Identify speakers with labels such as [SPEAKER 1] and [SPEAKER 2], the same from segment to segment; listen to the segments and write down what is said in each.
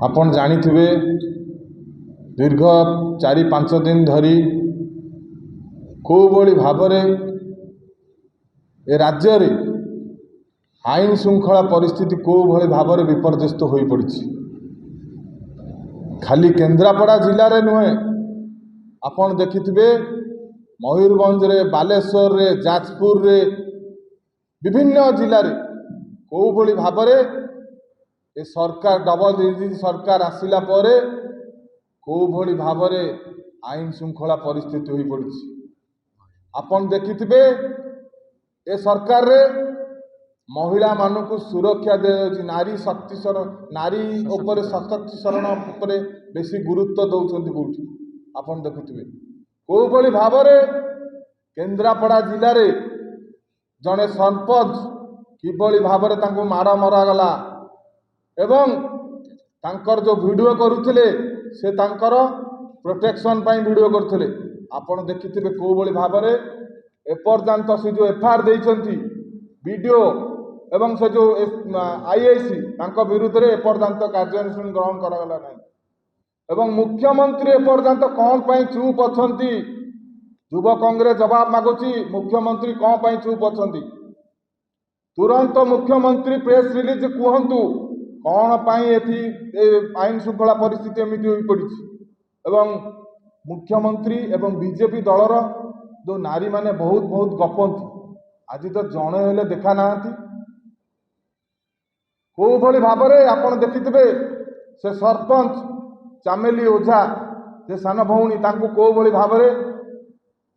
[SPEAKER 1] आपण जानिथिबे दीर्घ 4-5 दिन धरी को भली भावरे ए राज्य रे आईन श्रृंखला परिस्थिति को भली भावरे विपर्यस्त हो पड़ी। खाली केन्द्रापड़ा जिले में नुहे आपण देखिथिबे मयूरभंज रे, बालेश्वर रे, जाजपुर रे, विभिन्न जिले रे को भली भावरे ए सरकार डबल इंजिन सरकार आसिला परे को भली भावरे आईन श्रृंखला परिस्थिति हो पड़ी। आपण देखिथिबे ए सरकार रे महिला मानकु सुरक्षा दिया, नारी शक्तिशरण, नारी उपरे सशक्तिकरण उपरे बेसी गुरुत्व दौरान कौटी आपण देखुथिबे को भली भावरे केन्द्रापड़ा जिले में जड़े सरपंच किभली भावरे तांको माड़ मरा गला एवं तांकर जो वीडियो करुथिले से तांकर प्रोटेक्शन पाई वीडियो करुथिले आपण देखिथिबे को भली भावरे एपर्यंत से जो एफआईआर देइछंती वीडियो एवं से जो आईआईसी तांको विरुद्ध रे एपर्यंत कार्यानुष्ठान ग्रहण करागला नहीं एवं मुख्यमंत्री एपर्यंत कौन पाई चुप अछंती। युवा कांग्रेस जवाब मागुची मुख्यमंत्री कौन पाई चुप अछंती। तुरंत मुख्यमंत्री प्रेस रिलीज कहतु कौन पाई एथि आईन श्रृंखला परिस्थिति एमती हो पड़ी एवं मुख्यमंत्री एवं बीजेपी दलर जो नारी माने बहुत बहुत गपंती आज तो जड़े हेले देखा ना को भली भावरे आपण देखिथिबे से सरपंच चामेली ओझा से सान भौणी तांको को भली भावरे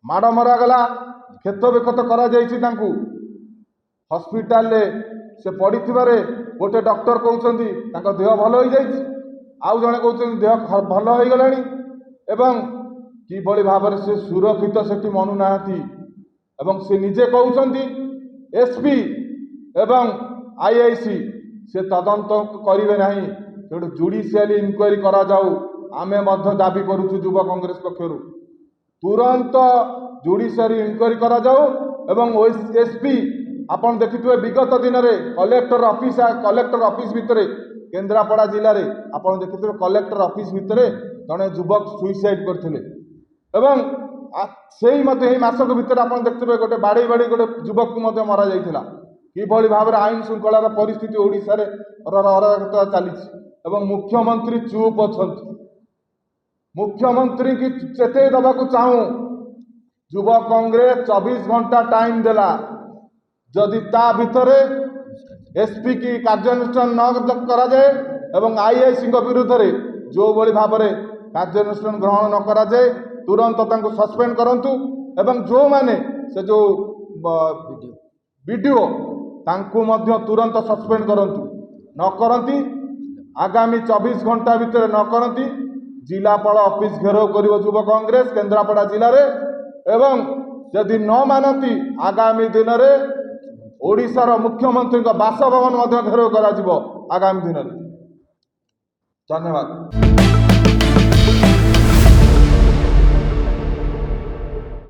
[SPEAKER 1] माड़ मरा गला, क्षत विक्षत करा जायछि तांको हॉस्पिटल ले से पड़ी थिबारे गोटे डॉक्टर कहउछंती तांको देह भलो होई जायछि, आउ जणे कहउछंती देह भलो होई गलानी एवं कि भली भावरे से सुरक्षित सेठी मनु नाहंती एवं से निजे कहउछंती एसपी एवं आईआईसी से तदंत करिवे नाही, तेणु जुडिशियल इनक्वारी करा जाऊ आमे मध्य दाबी करूछु युवा कांग्रेस पक्षरु तुरंत जुडिशियल इनक्वारी करा जाऊ एवं एसपी आपण देखिथिबे विगत दिन में कलेक्टर ऑफिस भितर केन्द्रापड़ा जिले में आपण देखिथिबे कलेक्टर ऑफिस भितर जड़े युवक सुइसाइड करथिले एवं सेही मते एही मासक भितर आपण देखिथिबे गोटे बाड़ी गोटे युवक को मते मरा जाइथिला किभली भाव में आईन श्रृंखलार परिस्थिति ओडिशा रे अराजकता चली एवं मुख्यमंत्री चुप अछंती। मुख्यमंत्री की चेते दबाकू चाहूँ युवा कांग्रेस 24 घंटा टाइम देला जदि ता भितरे एसपी की कार्यानुष्ठान न करा जाए एवं आईआईसी विरुद्ध रे जो भली भाव में कार्यानुष्ठान ग्रहण न करा जाए तुरंत तांको सस्पेंड करंतु एवं जो माने से जो वीडियो तांको मध्य तुरंत सस्पेंड करंतु न करंती आगामी 24 घंटा भितर न करंती जिलापाल ऑफिस घेराव कर युवा कांग्रेस केन्द्रापड़ा जिले में एवं यदि न मानती आगामी दिन में ओडिशार मुख्यमंत्री बासभवन घेराव करा आगामी दिन में। धन्यवाद।